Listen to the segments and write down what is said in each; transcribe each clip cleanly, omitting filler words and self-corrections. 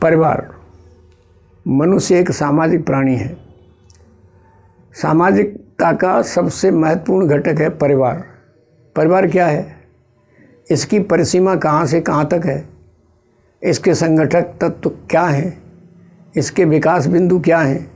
परिवार। मनुष्य एक सामाजिक प्राणी है। सामाजिकता का सबसे महत्वपूर्ण घटक है परिवार। परिवार क्या है? इसकी परिसीमा कहाँ से कहाँ तक है? इसके संगठक तत्व क्या हैं? इसके विकास बिंदु क्या हैं?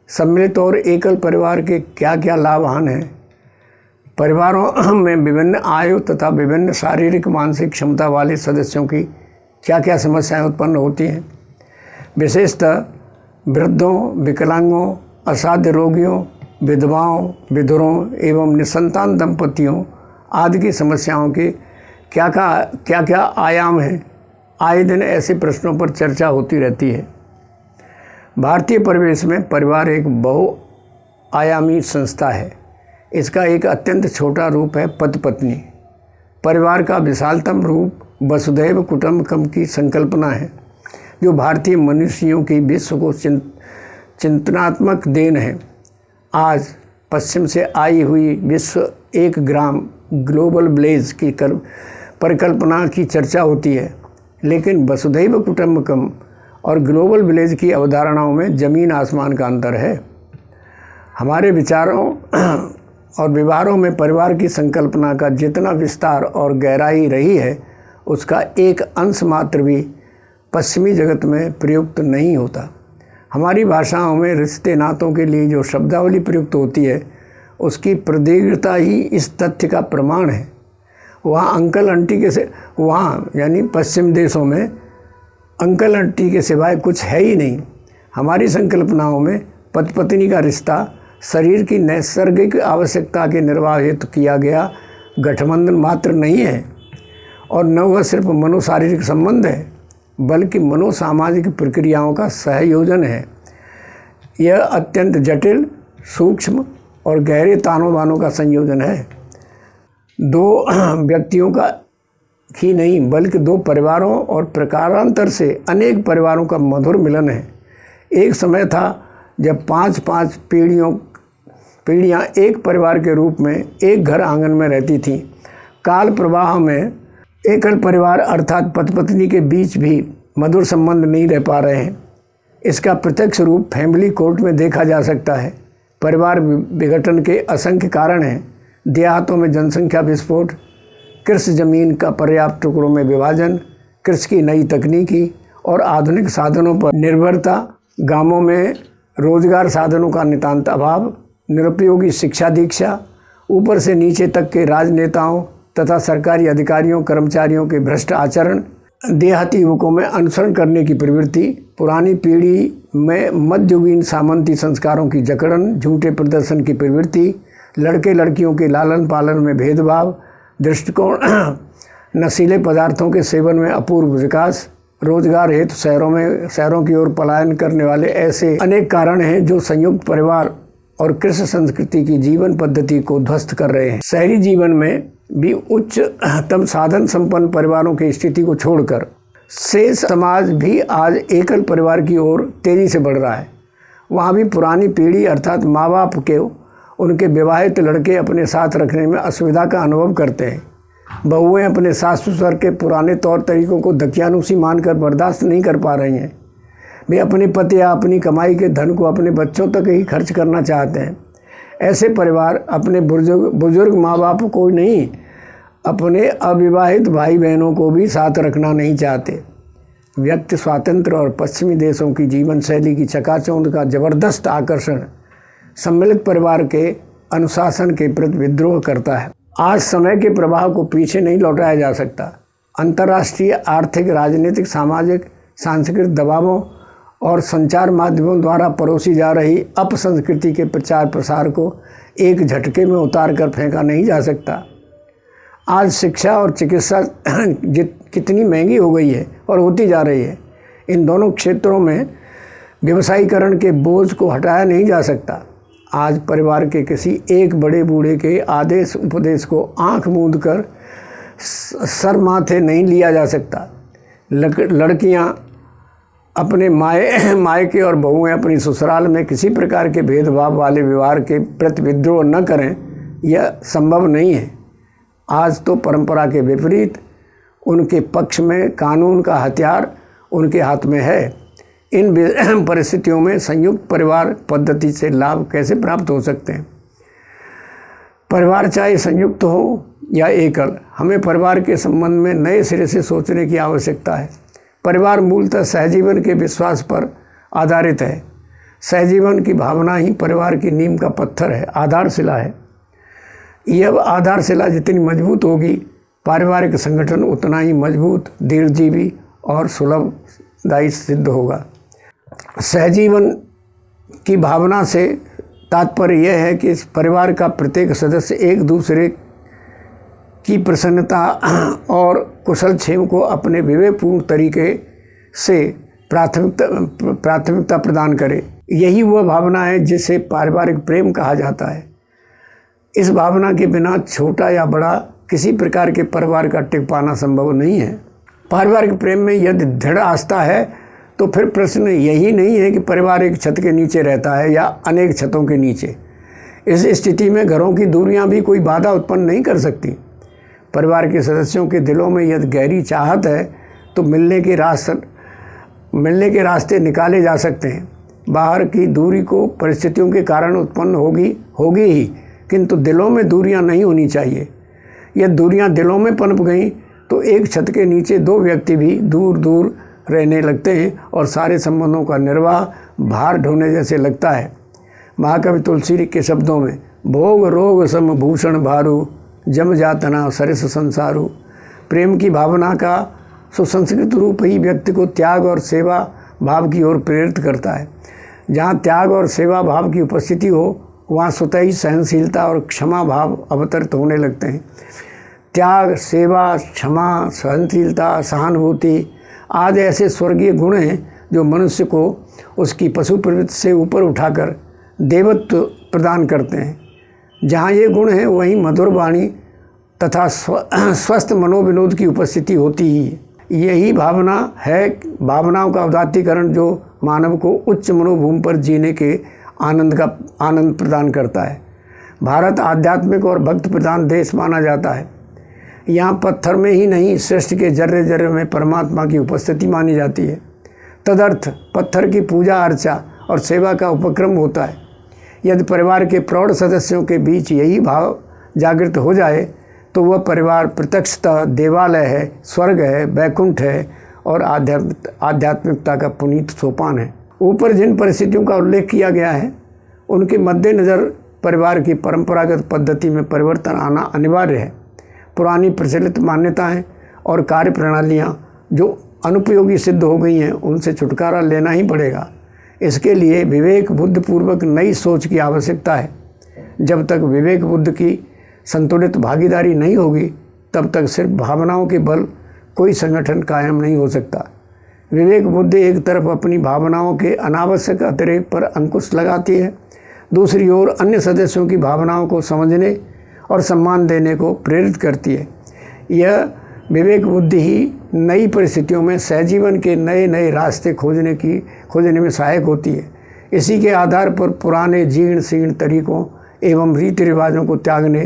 सम्मिलित और एकल परिवार के क्या क्या लाभान हैं? परिवारों में विभिन्न आयु तथा विभिन्न शारीरिक मानसिक क्षमता वाले सदस्यों की क्या क्या समस्याएं उत्पन्न होती हैं? विशेषतः वृद्धों, विकलांगों, असाध्य रोगियों, विधवाओं, विधुरों एवं निसंतान दंपतियों आदि की समस्याओं के क्या क्या आयाम हैं? आए दिन ऐसे प्रश्नों पर चर्चा होती रहती है। भारतीय परिवेश में परिवार एक बहुआयामी संस्था है। इसका एक अत्यंत छोटा रूप है पति पत्नी। परिवार का विशालतम रूप वसुधैव कुटुंबकम की संकल्पना है, जो भारतीय मनुष्यों की विश्व को चिंतनात्मक देन है। आज पश्चिम से आई हुई विश्व एक ग्राम ग्लोबल विलेज की परिकल्पना की चर्चा होती है, लेकिन वसुधैव कुटुंबकम और ग्लोबल विलेज की अवधारणाओं में ज़मीन आसमान का अंतर है। हमारे विचारों और व्यवहारों में परिवार की संकल्पना का जितना विस्तार और गहराई रही है, उसका एक अंश मात्र भी पश्चिमी जगत में प्रयुक्त नहीं होता। हमारी भाषाओं में रिश्ते नातों के लिए जो शब्दावली प्रयुक्त होती है, उसकी प्रदीर्घता ही इस तथ्य का प्रमाण है। वहाँ अंकल आंटी वहाँ यानी पश्चिम देशों में अंकल आंटी के सिवाय कुछ है ही नहीं। हमारी संकल्पनाओं में पति पत्नी का रिश्ता शरीर की नैसर्गिक आवश्यकता के निर्वाह हेतु किया गया गठबंधन मात्र नहीं है, और न वह सिर्फ मनोशारीरिक संबंध है, बल्कि मनोसामाजिक प्रक्रियाओं का सहयोजन है। यह अत्यंत जटिल, सूक्ष्म और गहरे तानों का संयोजन है। दो व्यक्तियों का ही नहीं, बल्कि दो परिवारों और प्रकारांतर से अनेक परिवारों का मधुर मिलन है। एक समय था जब पाँच पीढ़ियाँ एक परिवार के रूप में एक घर आंगन में रहती थीं। काल प्रवाह में एकल परिवार अर्थात पति पत्नी के बीच भी मधुर संबंध नहीं रह पा रहे हैं। इसका प्रत्यक्ष रूप फैमिली कोर्ट में देखा जा सकता है। परिवार विघटन के असंख्य कारण हैं। देहातों में जनसंख्या विस्फोट, कृषि जमीन का पर्याप्त टुकड़ों में विभाजन, कृषि की नई तकनीकी और आधुनिक साधनों पर निर्भरता, गांवों में रोजगार साधनों का नितांत अभाव, निरुपयोगी शिक्षा दीक्षा, ऊपर से नीचे तक के राजनेताओं तथा सरकारी अधिकारियों कर्मचारियों के भ्रष्ट आचरण, देहाती युवकों में अनुसरण करने की प्रवृत्ति, पुरानी पीढ़ी में मध्ययुगीन सामंती संस्कारों की जकड़न, झूठे प्रदर्शन की प्रवृत्ति, लड़के लड़कियों के लालन पालन में भेदभाव, दृष्टिकोण, नशीले पदार्थों के सेवन में अपूर्व विकास, रोजगार हेतु शहरों की ओर पलायन करने वाले ऐसे अनेक कारण हैं जो संयुक्त परिवार और कृषि संस्कृति की जीवन पद्धति को ध्वस्त कर रहे हैं। शहरी जीवन में भी उच्चतम साधन संपन्न परिवारों की स्थिति को छोड़कर शेष समाज भी आज एकल परिवार की ओर तेजी से बढ़ रहा है। वहाँ भी पुरानी पीढ़ी अर्थात माँ बाप के उनके विवाहित लड़के अपने साथ रखने में असुविधा का अनुभव करते हैं। बहुएं अपने सास ससुर के पुराने तौर तरीकों को दकियानुसी मानकर बर्दाश्त नहीं कर पा रही हैं। वे अपने पति या अपनी कमाई के धन को अपने बच्चों तक ही खर्च करना चाहते हैं। ऐसे परिवार अपने बुजुर्ग माँ बाप को नहीं, अपने अविवाहित भाई बहनों को भी साथ रखना नहीं चाहते। व्यक्ति स्वातंत्र और पश्चिमी देशों की जीवन शैली की चकाचौंध का जबरदस्त आकर्षण सम्मिलित परिवार के अनुशासन के प्रति विद्रोह करता है। आज समय के प्रभाव को पीछे नहीं लौटाया जा सकता। अंतर्राष्ट्रीय आर्थिक, राजनीतिक, सामाजिक, सांस्कृतिक दबावों और संचार माध्यमों द्वारा परोसी जा रही अपसंस्कृति के प्रचार प्रसार को एक झटके में उतार कर फेंका नहीं जा सकता। आज शिक्षा और चिकित्सा कितनी महंगी हो गई है और होती जा रही है। इन दोनों क्षेत्रों में व्यवसायीकरण के बोझ को हटाया नहीं जा सकता। आज परिवार के किसी एक बड़े बूढ़े के आदेश उपदेश को आंख मूंद कर सर माथे नहीं लिया जा सकता। लड़कियां अपने मायके और बहुएं अपनी ससुराल में किसी प्रकार के भेदभाव वाले व्यवहार के प्रति विद्रोह न करें, यह संभव नहीं है। आज तो परंपरा के विपरीत उनके पक्ष में कानून का हथियार उनके हाथ में है। इन परिस्थितियों में संयुक्त परिवार पद्धति से लाभ कैसे प्राप्त हो सकते हैं? परिवार चाहे संयुक्त हो या एकल, हमें परिवार के संबंध में नए सिरे से सोचने की आवश्यकता है। परिवार मूलतः सहजीवन के विश्वास पर आधारित है। सहजीवन की भावना ही परिवार की नींव का पत्थर है, आधारशिला है। यह आधारशिला जितनी मजबूत होगी, पारिवारिक संगठन उतना ही मजबूत, दीर्घजीवी और सुलभदायी सिद्ध होगा। सहजीवन की भावना से तात्पर्य यह है कि इस परिवार का प्रत्येक सदस्य एक दूसरे की प्रसन्नता और कुशल क्षेम को अपने विवेकपूर्ण तरीके से प्राथमिकता प्रदान करे। यही वह भावना है जिसे पारिवारिक प्रेम कहा जाता है। इस भावना के बिना छोटा या बड़ा किसी प्रकार के परिवार का टिक पाना संभव नहीं है। पारिवारिक प्रेम में यदि दृढ़ आस्था है तो फिर प्रश्न यही नहीं है कि परिवार एक छत के नीचे रहता है या अनेक छतों के नीचे। इस स्थिति में घरों की दूरियां भी कोई बाधा उत्पन्न नहीं कर सकती। परिवार के सदस्यों के दिलों में यदि गहरी चाहत है तो मिलने के रास्ते निकाले जा सकते हैं। बाहर की दूरी को परिस्थितियों के कारण उत्पन्न होगी ही, किंतु दिलों में दूरियां नहीं होनी चाहिए। यदि दूरियां दिलों में पनप गईं तो एक छत के नीचे दो व्यक्ति भी दूर दूर रहने लगते हैं और सारे संबंधों का निर्वाह भार ढोने जैसे लगता है। महाकवि तुलसी के शब्दों में, भोग रोग सम भूषण भारू, जम जातना सरस संसारू। प्रेम की भावना का सुसंस्कृत रूप ही व्यक्ति को त्याग और सेवा भाव की ओर प्रेरित करता है। जहाँ त्याग और सेवा भाव की उपस्थिति हो वहाँ स्वतः ही सहनशीलता और क्षमा भाव अवतरित होने लगते हैं। त्याग, सेवा, क्षमा, सहनशीलता, सहानुभूति आदि ऐसे स्वर्गीय गुण हैं जो मनुष्य को उसकी पशु प्रवृत्ति से ऊपर उठाकर देवत्व प्रदान करते हैं। जहाँ ये गुण हैं वहीं मधुर वाणी तथा स्वस्थ मनोविनोद की उपस्थिति होती ही। यही भावना है, भावनाओं का उदात्तीकरण जो मानव को उच्च मनोभूमि पर जीने के आनंद प्रदान करता है। भारत आध्यात्मिक और भक्त प्रधान देश माना जाता है। यहाँ पत्थर में ही नहीं, सृष्टि के जर्रे जर्रे में परमात्मा की उपस्थिति मानी जाती है। तदर्थ पत्थर की पूजा अर्चा और सेवा का उपक्रम होता है। यदि परिवार के प्रौढ़ सदस्यों के बीच यही भाव जागृत हो जाए तो वह परिवार प्रत्यक्षतः देवालय है, स्वर्ग है, वैकुंठ है और आध्यात्मिकता का पुनीत सोपान है। ऊपर जिन परिस्थितियों का उल्लेख किया गया है उनके मद्देनज़र परिवार की परंपरागत पद्धति में परिवर्तन आना अनिवार्य है। पुरानी प्रचलित मान्यताएं और कार्य प्रणालियाँ जो अनुपयोगी सिद्ध हो गई हैं उनसे छुटकारा लेना ही पड़ेगा। इसके लिए विवेक बुद्धि पूर्वक नई सोच की आवश्यकता है। जब तक विवेक बुद्धि की संतुलित भागीदारी नहीं होगी तब तक सिर्फ भावनाओं के बल कोई संगठन कायम नहीं हो सकता। विवेक बुद्धि एक तरफ अपनी भावनाओं के अनावश्यक अतिरेक पर अंकुश लगाती है, दूसरी ओर अन्य सदस्यों की भावनाओं को समझने और सम्मान देने को प्रेरित करती है। यह विवेक बुद्धि ही नई परिस्थितियों में सहजीवन के नए नए रास्ते खोजने में सहायक होती है। इसी के आधार पर पुराने जीर्ण शीर्ण तरीकों एवं रीति रिवाजों को त्यागने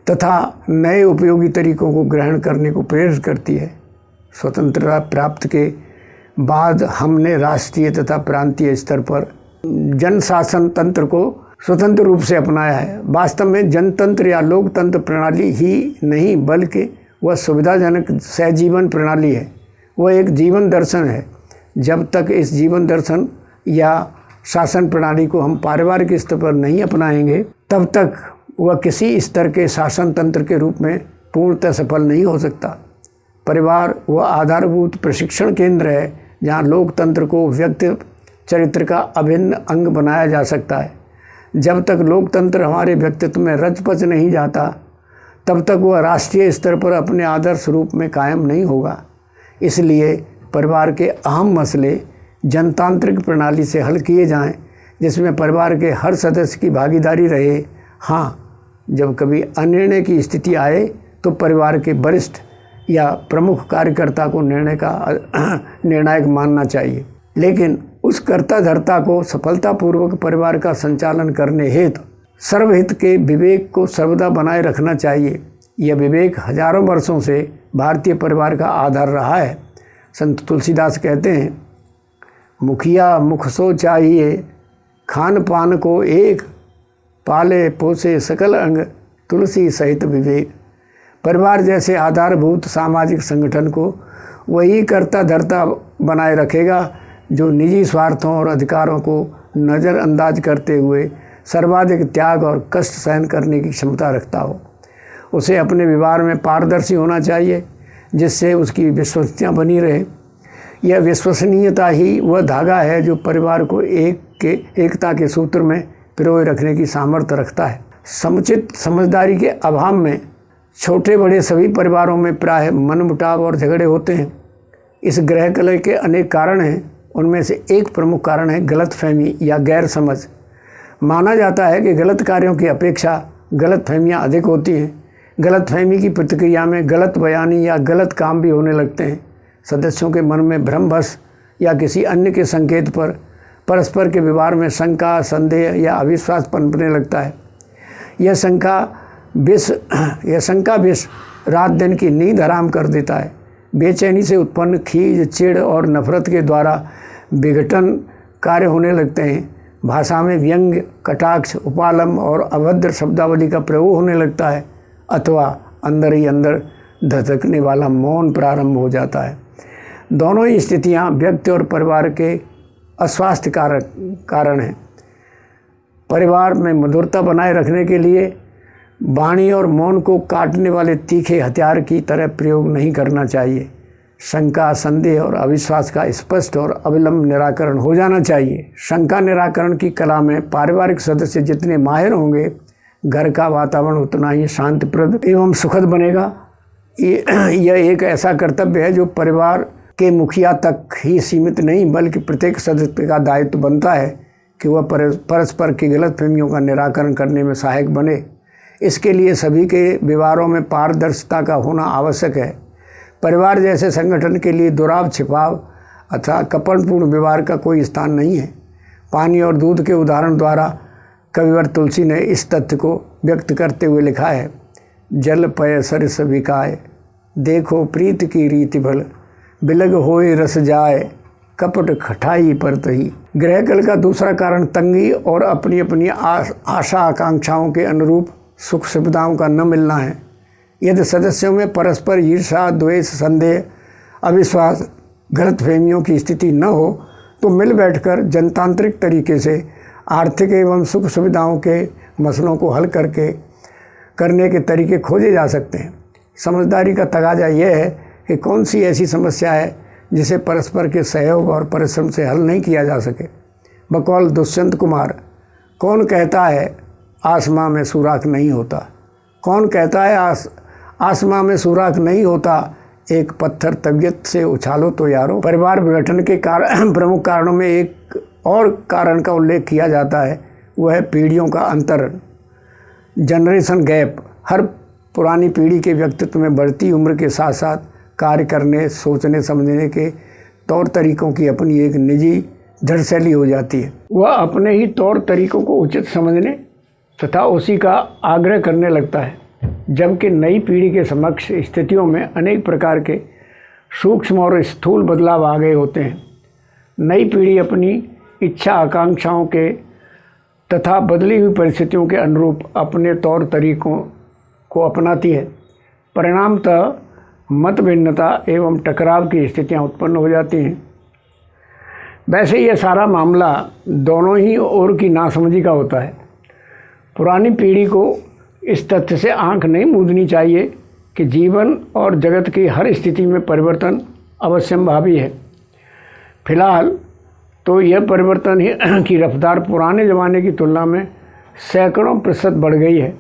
तथा नए उपयोगी तरीकों को ग्रहण करने को प्रेरित करती है। स्वतंत्रता प्राप्त के बाद हमने राष्ट्रीय तथा प्रांतीय स्तर पर जनशासन तंत्र को स्वतंत्र रूप से अपनाया है। वास्तव में जनतंत्र या लोकतंत्र प्रणाली ही नहीं बल्कि वह सुविधाजनक सहजीवन प्रणाली है। वह एक जीवन दर्शन है। जब तक इस जीवन दर्शन या शासन प्रणाली को हम पारिवारिक स्तर पर नहीं अपनाएंगे तब तक वह किसी स्तर के शासन तंत्र के रूप में पूर्णतः सफल नहीं हो सकता। परिवार वह आधारभूत प्रशिक्षण केंद्र है जहाँ लोकतंत्र को व्यक्ति चरित्र का अभिन्न अंग बनाया जा सकता है। जब तक लोकतंत्र हमारे व्यक्तित्व में रच पच नहीं जाता तब तक वह राष्ट्रीय स्तर पर अपने आदर्श रूप में कायम नहीं होगा। इसलिए परिवार के अहम मसले जनतांत्रिक प्रणाली से हल किए जाएं, जिसमें परिवार के हर सदस्य की भागीदारी रहे। हाँ, जब कभी अनिर्णय की स्थिति आए तो परिवार के वरिष्ठ या प्रमुख कार्यकर्ता को निर्णायक मानना चाहिए, लेकिन उस कर्ता धर्ता को सफलतापूर्वक परिवार का संचालन करने हेतु सर्वहित के विवेक को सर्वदा बनाए रखना चाहिए। यह विवेक हजारों वर्षों से भारतीय परिवार का आधार रहा है। संत तुलसीदास कहते हैं, मुखिया मुख सो चाहिए, खान पान को एक, पाले पोसे सकल अंग, तुलसी सहित विवेक। परिवार जैसे आधारभूत सामाजिक संगठन को वही करता धरता बनाए रखेगा जो निजी स्वार्थों और अधिकारों को नज़रअंदाज करते हुए सर्वाधिक त्याग और कष्ट सहन करने की क्षमता रखता हो। उसे अपने व्यवहार में पारदर्शी होना चाहिए, जिससे उसकी विश्वसनीयता बनी रहे। यह विश्वसनीयता ही वह धागा है जो परिवार को एकता के सूत्र में पिरोए रखने की सामर्थ्य रखता है। समुचित समझदारी के अभाव में छोटे बड़े सभी परिवारों में प्रायः मनमुटाव और झगड़े होते हैं। इस ग्रह कलह के अनेक कारण हैं। उनमें से एक प्रमुख कारण है गलतफहमी या गैर समझ। माना जाता है कि गलत कार्यों की अपेक्षा गलतफहमियां अधिक होती हैं। गलतफहमी की प्रतिक्रिया में गलत बयानी या गलत काम भी होने लगते हैं। सदस्यों के मन में भ्रमवश या किसी अन्य के संकेत पर परस्पर के व्यवहार में शंका, संदेह या अविश्वास पनपने लगता है। यह शंका विष रात दिन की नींद हराम कर देता है। बेचैनी से उत्पन्न खीज, चिढ़ और नफरत के द्वारा विघटन कार्य होने लगते हैं। भाषा में व्यंग्य, कटाक्ष, उपालम और अभद्र शब्दावली का प्रयोग होने लगता है, अथवा अंदर ही अंदर धधकने वाला मौन प्रारंभ हो जाता है। दोनों ही स्थितियां व्यक्ति और परिवार के अस्वास्थ्य कारण हैं। परिवार में मधुरता बनाए रखने के लिए वाणी और मौन को काटने वाले तीखे हथियार की तरह प्रयोग नहीं करना चाहिए। शंका, संदेह और अविश्वास का स्पष्ट और अविलंब निराकरण हो जाना चाहिए। शंका निराकरण की कला में पारिवारिक सदस्य जितने माहिर होंगे, घर का वातावरण उतना ही शांतिप्रद एवं सुखद बनेगा। यह एक ऐसा कर्तव्य है जो परिवार के मुखिया तक ही सीमित नहीं, बल्कि प्रत्येक सदस्य का दायित्व बनता है कि वह परस्पर की गलतफहमियों का निराकरण करने में सहायक बने। इसके लिए सभी के व्यवहारों में पारदर्शिता का होना आवश्यक है। परिवार जैसे संगठन के लिए दुराव, छिपाव अथवा कपटपूर्ण व्यवहार का कोई स्थान नहीं है। पानी और दूध के उदाहरण द्वारा कविवर तुलसी ने इस तथ्य को व्यक्त करते हुए लिखा है, जल पय सरिस विकाय, देखो प्रीत की रीति भल, बिलग होए रस जाए, कपट खटाई परतही। ग्रह कल का दूसरा कारण तंगी और अपनी अपनी आशा आकांक्षाओं के अनुरूप सुख सुविधाओं का न मिलना है। यदि सदस्यों में परस्पर ईर्ष्या, द्वेष, संदेह, अविश्वास, गलतफहमियों की स्थिति न हो तो मिल बैठकर जनतांत्रिक तरीके से आर्थिक एवं सुख सुविधाओं के मसलों को हल करने के तरीके खोजे जा सकते हैं। समझदारी का तगाजा यह है कि कौन सी ऐसी समस्या है जिसे परस्पर के सहयोग और परिश्रम से हल नहीं किया जा सके। बकौल दुष्यंत कुमार, कौन कहता है आसमां में सुराख नहीं होता? कौन कहता है आसमां में सुराख नहीं होता? एक पत्थर तबीयत से उछालो तो यारो। परिवार विघटन के प्रमुख कारणों में एक और कारण का उल्लेख किया जाता है, वह है पीढ़ियों का अंतर, जनरेशन गैप। हर पुरानी पीढ़ी के व्यक्तित्व में बढ़ती उम्र के साथ साथ कार्य करने, सोचने, समझने के तौर तरीकों की अपनी एक निजी जड़ शैली हो जाती है। वह अपने ही तौर तरीकों को उचित समझने तथा उसी का आग्रह करने लगता है, जबकि नई पीढ़ी के समक्ष स्थितियों में अनेक प्रकार के सूक्ष्म और स्थूल बदलाव आ गए होते हैं। नई पीढ़ी अपनी इच्छा आकांक्षाओं के तथा बदली हुई परिस्थितियों के अनुरूप अपने तौर तरीकों को अपनाती है। परिणामतः मत भिन्नता एवं टकराव की स्थितियां उत्पन्न हो जाती हैं। वैसे यह सारा मामला दोनों ही ओर की नासमझी का होता है। पुरानी पीढ़ी को इस तथ्य से आंख नहीं मूंदनी चाहिए कि जीवन और जगत की हर स्थिति में परिवर्तन अवश्यंभावी है। फिलहाल तो यह परिवर्तन की रफ्तार पुराने ज़माने की तुलना में सैकड़ों प्रतिशत बढ़ गई है।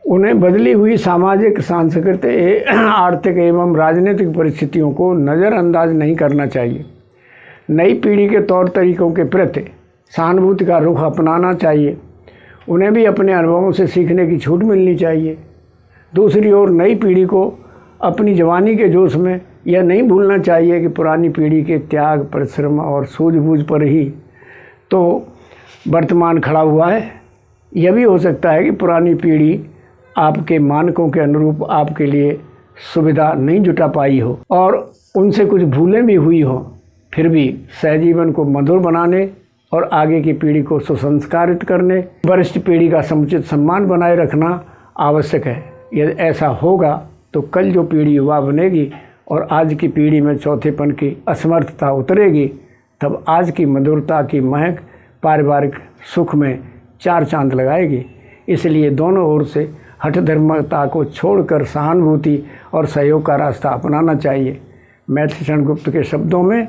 उन्हें बदली हुई सामाजिक, सांस्कृतिक, आर्थिक एवं राजनीतिक परिस्थितियों को नज़रअंदाज नहीं करना चाहिए। नई पीढ़ी के तौर तरीकों के प्रति सहानुभूति का रुख अपनाना चाहिए। उन्हें भी अपने अनुभवों से सीखने की छूट मिलनी चाहिए। दूसरी ओर नई पीढ़ी को अपनी जवानी के जोश में यह नहीं भूलना चाहिए कि पुरानी पीढ़ी के त्याग, परिश्रम और सूझबूझ पर ही तो वर्तमान खड़ा हुआ है। यह भी हो सकता है कि पुरानी पीढ़ी आपके मानकों के अनुरूप आपके लिए सुविधा नहीं जुटा पाई हो और उनसे कुछ भूलें भी हुई हो, फिर भी सहजीवन को मधुर बनाने और आगे की पीढ़ी को सुसंस्कारित करने, वरिष्ठ पीढ़ी का समुचित सम्मान बनाए रखना आवश्यक है। यदि ऐसा होगा तो कल जो पीढ़ी युवा बनेगी और आज की पीढ़ी में चौथेपन की असमर्थता उतरेगी, तब आज की मधुरता की महक पारिवारिक सुख में चार चांद लगाएगी। इसलिए दोनों ओर से हठधर्मता को छोड़कर सहानुभूति और सहयोग का रास्ता अपनाना चाहिए। मैथिलीशरण गुप्त के शब्दों में,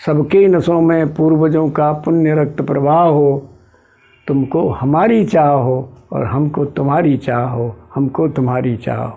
सबके नसों में पूर्वजों का पुण्य रक्त प्रवाह हो, तुमको हमारी चाह हो और हमको तुम्हारी चाह हो, हमको तुम्हारी चाह हो।